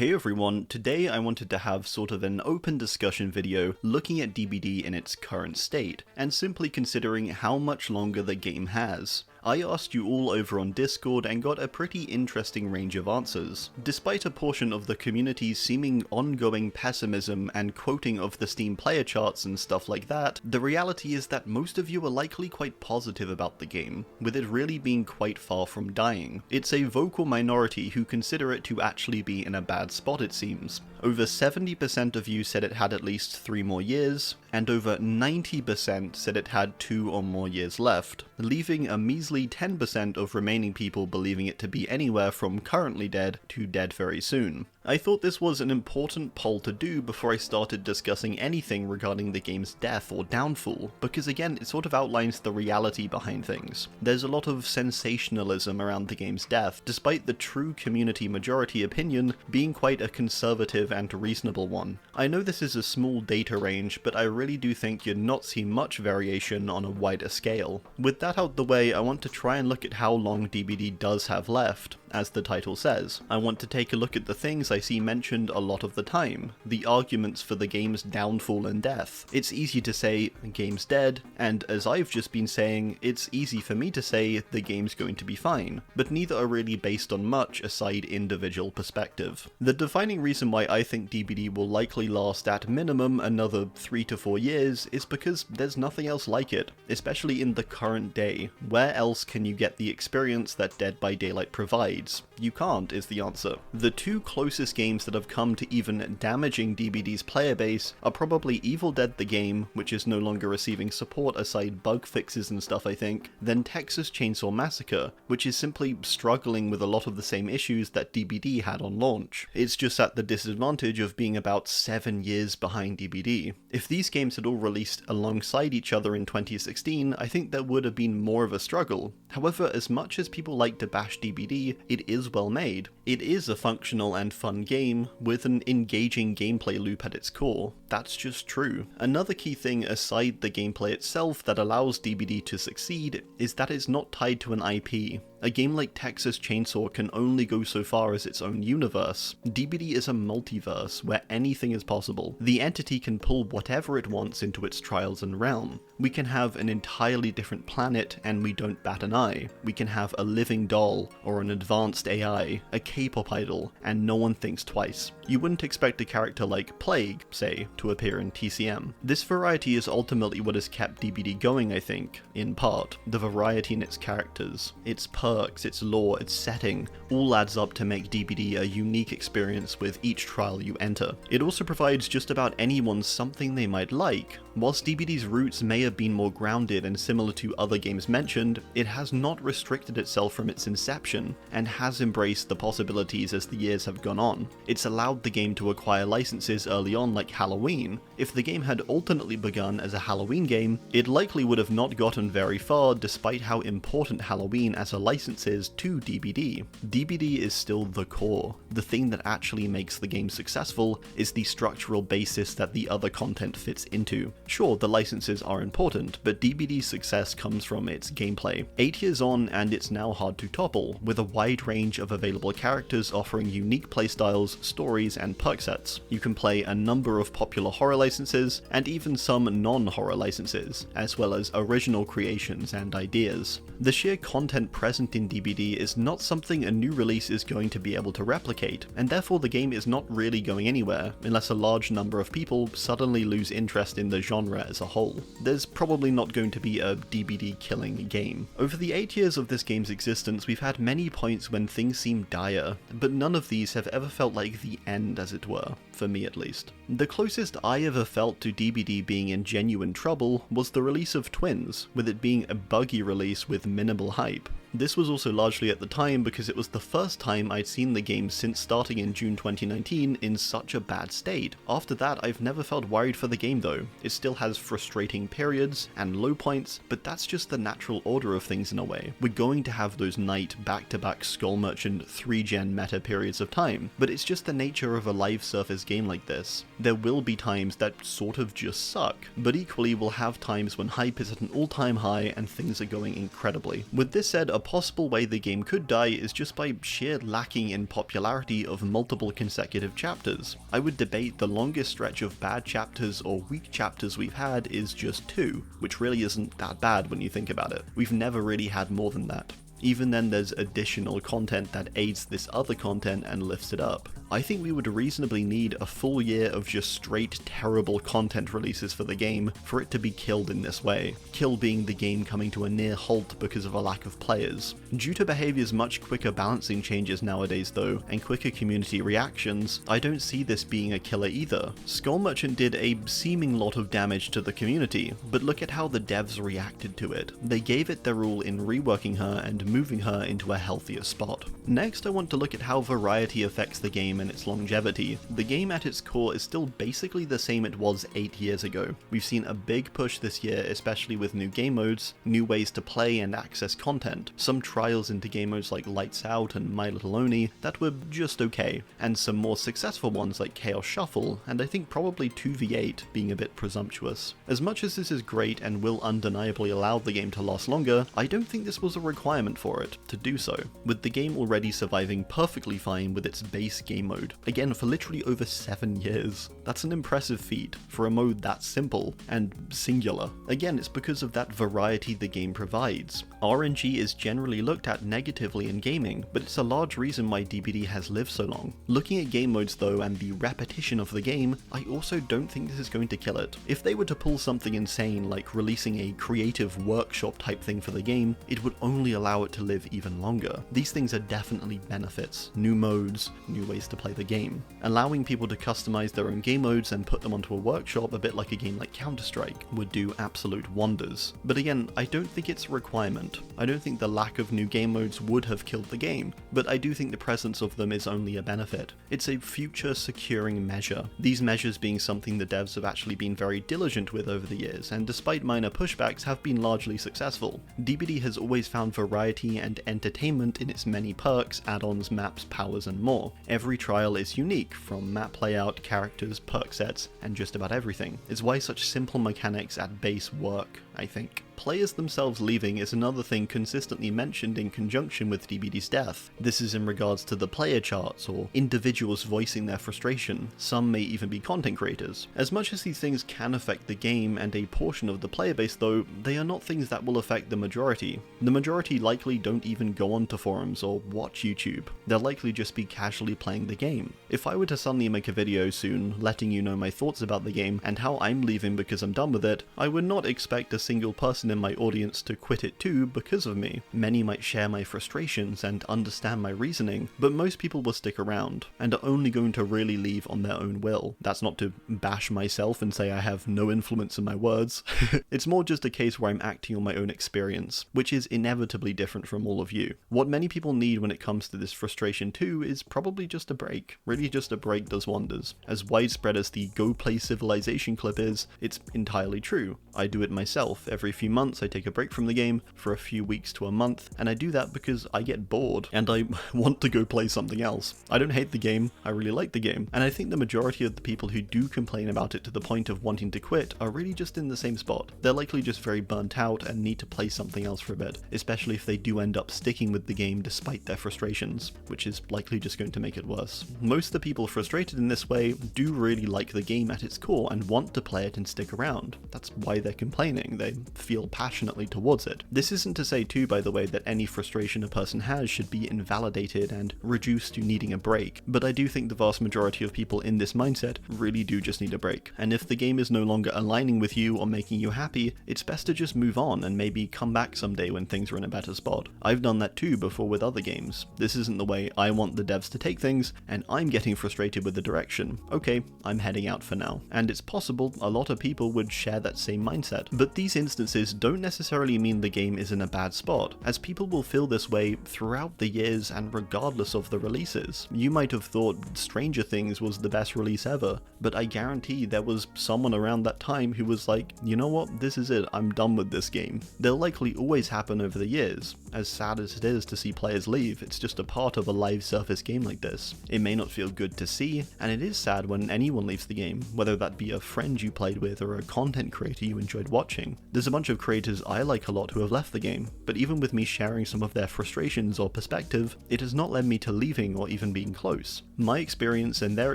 Hey everyone, today I wanted to have sort of an open discussion video looking at DbD in its current state, and simply considering how much longer the game has. I asked you all over on Discord and got a pretty interesting range of answers. Despite a portion of the community's seeming ongoing pessimism and quoting of the Steam player charts and stuff like that, the reality is that most of you are likely quite positive about the game, with it really being quite far from dying. It's a vocal minority who consider it to actually be in a bad spot, it seems. Over 70% of you said it had at least 3 more years, and over 90% said it had 2 or more years left, leaving a measly 10% of remaining people believing it to be anywhere from currently dead to dead very soon. I thought this was an important poll to do before I started discussing anything regarding the game's death or downfall, because again, it sort of outlines the reality behind things. There's a lot of sensationalism around the game's death, despite the true community majority opinion being quite a conservative and reasonable one. I know this is a small data range, but I really do think you'd not see much variation on a wider scale. With that out the way, I want to try and look at how long DbD does have left. As the title says, I want to take a look at the things I see mentioned a lot of the time, the arguments for the game's downfall and death. It's easy to say, the game's dead, and as I've just been saying, it's easy for me to say, the game's going to be fine, but neither are really based on much aside individual perspective. The defining reason why I think DbD will likely last at minimum another 3 to 4 years is because there's nothing else like it, especially in the current day. Where else can you get the experience that Dead by Daylight provides? You can't, is the answer. The 2 closest games that have come to even damaging DbD's player base are probably Evil Dead the game, which is no longer receiving support aside bug fixes and stuff I think, then Texas Chainsaw Massacre, which is simply struggling with a lot of the same issues that DbD had on launch. It's just at the disadvantage of being about 7 years behind DbD. If these games had all released alongside each other in 2016, I think there would have been more of a struggle. However, as much as people like to bash DbD, it is well made. It is a functional and fun game with an engaging gameplay loop at its core. That's just true. Another key thing aside the gameplay itself that allows DbD to succeed is that it's not tied to an IP. A game like Texas Chainsaw can only go so far as its own universe. DbD is a multiverse where anything is possible. The entity can pull whatever it wants into its trials and realm. We can have an entirely different planet and we don't bat an eye. We can have a living doll or an advanced AI, a K-pop idol, and no one thinks twice. You wouldn't expect a character like Plague, say, to appear in TCM. This variety is ultimately what has kept DbD going, I think, in part. The variety in its characters, its perks, its lore, its setting, all adds up to make DbD a unique experience with each trial you enter. It also provides just about anyone something they might like. Whilst DbD's roots may have been more grounded and similar to other games mentioned, it has not restricted itself from its inception, and has embraced the possibilities as the years have gone on. It's allowed the game to acquire licenses early on like Halloween. If the game had alternately begun as a Halloween game, it likely would have not gotten very far despite how important Halloween as a license is to DbD. DbD is still the core. The thing that actually makes the game successful is the structural basis that the other content fits into. Sure, the licenses are important, but DbD's success comes from its gameplay. 8 years on, and it's now hard to topple, with a wide range of available characters offering unique playstyles, stories, and perk sets. You can play a number of popular horror licenses, and even some non-horror licenses, as well as original creations and ideas. The sheer content present in DbD is not something a new release is going to be able to replicate, and therefore the game is not really going anywhere, unless a large number of people suddenly lose interest in the genre as a whole. There's probably not going to be a DbD killing game. Over the 8 years of this game's existence, we've had many points when things seem dire, but none of these have ever felt like the end, as it were, for me at least. The closest I ever felt to DbD being in genuine trouble was the release of Twins, with it being a buggy release with minimal hype. This was also largely at the time because it was the first time I'd seen the game since starting in June 2019 in such a bad state. After that, I've never felt worried for the game though. It still has frustrating periods and low points, but that's just the natural order of things in a way. We're going to have those night back-to-back Skull Merchant 3-gen meta periods of time, but it's just the nature of a live surface game like this. There will be times that sort of just suck, but equally we'll have times when hype is at an all-time high and things are going incredibly. With this said, a a possible way the game could die is just by sheer lacking in popularity of multiple consecutive chapters. I would debate the longest stretch of bad chapters or weak chapters we've had is just 2, which really isn't that bad when you think about it. We've never really had more than that. Even then, there's additional content that aids this other content and lifts it up. I think we would reasonably need a full year of just straight terrible content releases for the game for it to be killed in this way. Kill being the game coming to a near halt because of a lack of players. Due to behavior's much quicker balancing changes nowadays though, and quicker community reactions, I don't see this being a killer either. Skull Merchant did a seeming lot of damage to the community, but look at how the devs reacted to it. They gave it their all in reworking her and moving her into a healthier spot. Next, I want to look at how variety affects the game and its longevity. The game at its core is still basically the same it was 8 years ago. We've seen a big push this year, especially with new game modes, new ways to play and access content, some trials into game modes like Lights Out and My Little Oni that were just okay, and some more successful ones like Chaos Shuffle, and I think probably 2v8 being a bit presumptuous. As much as this is great and will undeniably allow the game to last longer, I don't think this was a requirement for it to do so, with the game already surviving perfectly fine with its base game mode. Again, for literally over 7 years. That's an impressive feat for a mode that simple and singular. Again, it's because of that variety the game provides. RNG is generally looked at negatively in gaming, but it's a large reason why DbD has lived so long. Looking at game modes though and the repetition of the game, I also don't think this is going to kill it. If they were to pull something insane like releasing a creative workshop type thing for the game, it would only allow it to live even longer. These things are definitely benefits. New modes, new ways to play the game. Allowing people to customize their own game modes and put them onto a workshop, a bit like a game like Counter-Strike, would do absolute wonders. But again, I don't think it's a requirement. I don't think the lack of new game modes would have killed the game, but I do think the presence of them is only a benefit. It's a future securing measure. These measures being something the devs have actually been very diligent with over the years, and despite minor pushbacks have been largely successful. DbD has always found variety and entertainment in its many perks, add-ons, maps, powers, and more. Every trial is unique, from map layout, characters, perk sets, and just about everything. It's why such simple mechanics at base work, I think. Players themselves leaving is another thing consistently mentioned in conjunction with DbD's death. This is in regards to the player charts or individuals voicing their frustration. Some may even be content creators. As much as these things can affect the game and a portion of the player base though, they are not things that will affect the majority. The majority likely don't even go onto forums or watch YouTube. They'll likely just be casually playing the game. If I were to suddenly make a video soon letting you know my thoughts about the game and how I'm leaving because I'm done with it, I would not expect a single person in my audience to quit it too because of me. Many might share my frustrations and understand my reasoning, but most people will stick around and are only going to really leave on their own will. That's not to bash myself and say I have no influence in my words. It's more just a case where I'm acting on my own experience, which is inevitably different from all of you. What many people need when it comes to this frustration too is probably just a break. Really just a break does wonders. As widespread as the Go Play Civilization clip is, it's entirely true. I do it myself. Every few months I take a break from the game for a few weeks to a month, and I do that because I get bored and I want to go play something else. I don't hate the game, I really like the game, and I think the majority of the people who do complain about it to the point of wanting to quit are really just in the same spot. They're likely just very burnt out and need to play something else for a bit, especially if they do end up sticking with the game despite their frustrations, which is likely just going to make it worse. Most of the people frustrated in this way do really like the game at its core and want to play it and stick around. That's why they're complaining. They feel passionately towards it. This isn't to say too, by the way, that any frustration a person has should be invalidated and reduced to needing a break, but I do think the vast majority of people in this mindset really do just need a break. And if the game is no longer aligning with you or making you happy, it's best to just move on and maybe come back someday when things are in a better spot. I've done that too before with other games. This isn't the way I want the devs to take things, and I'm getting frustrated with the direction. Okay, I'm heading out for now. And it's possible a lot of people would share that same mindset. But these instances don't necessarily mean the game is in a bad spot, as people will feel this way throughout the years and regardless of the releases. You might have thought Stranger Things was the best release ever, but I guarantee there was someone around that time who was like, you know what, this is it, I'm done with this game. They'll likely always happen over the years. As sad as it is to see players leave, it's just a part of a live surface game like this. It may not feel good to see, and it is sad when anyone leaves the game, whether that be a friend you played with or a content creator you enjoyed watching. There's a bunch of creators I like a lot who have left the game, but even with me sharing some of their frustrations or perspective, it has not led me to leaving or even being close. My experience and their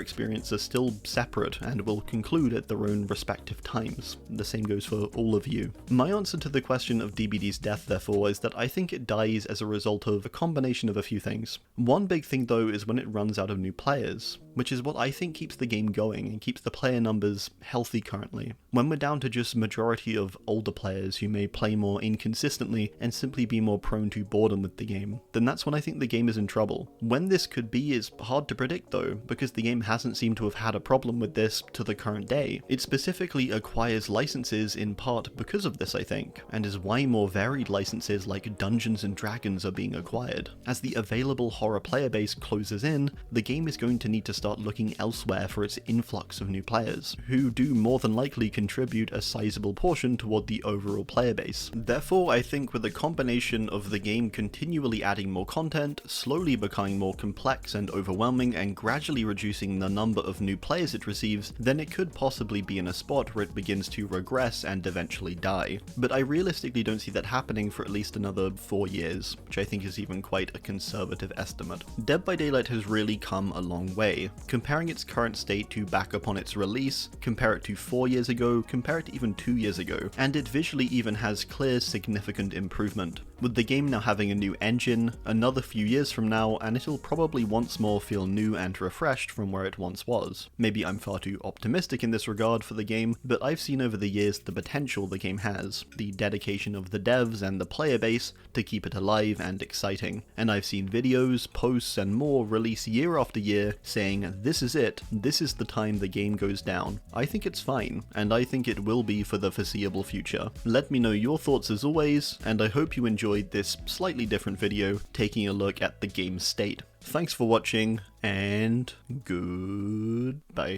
experience are still separate and will conclude at their own respective times. The same goes for all of you. My answer to the question of DbD's death, therefore, is that I think it dies as a result of a combination of a few things. One big thing though is when it runs out of new players, which is what I think keeps the game going and keeps the player numbers healthy currently. When we're down to just majority of older players who may play more inconsistently and simply be more prone to boredom with the game, then that's when I think the game is in trouble. When this could be is hard to predict though, because the game hasn't seemed to have had a problem with this to the current day. It specifically acquires licenses in part because of this, I think, and is why more varied licenses like Dungeons and Dragons are being acquired. As the available horror player base closes in, the game is going to need to start looking elsewhere for its influx of new players, who do more than likely contribute a sizable portion toward the overall player base. Therefore, I think with a combination of the game continually adding more content, slowly becoming more complex and overwhelming, and gradually reducing the number of new players it receives, then it could possibly be in a spot where it begins to regress and eventually die. But I realistically don't see that happening for at least another 4 years, which I think is even quite a conservative estimate. Dead by Daylight has really come a long way. Comparing its current state to back upon its release, compare it to 4 years ago, compare it to even 2 years ago, and it visually even has clear significant improvement. With the game now having a new engine, another few years from now, and it'll probably once more feel new and refreshed from where it once was. Maybe I'm far too optimistic in this regard for the game, but I've seen over the years the potential the game has, the dedication of the devs and the player base to keep it alive and exciting. And I've seen videos, posts, and more release year after year saying, this is it, this is the time the game goes down. I think it's fine, and I think it will be for the foreseeable future. Let me know your thoughts as always, and I hope you enjoyed this slightly different video taking a look at the game's state. Thanks for watching, and goodbye.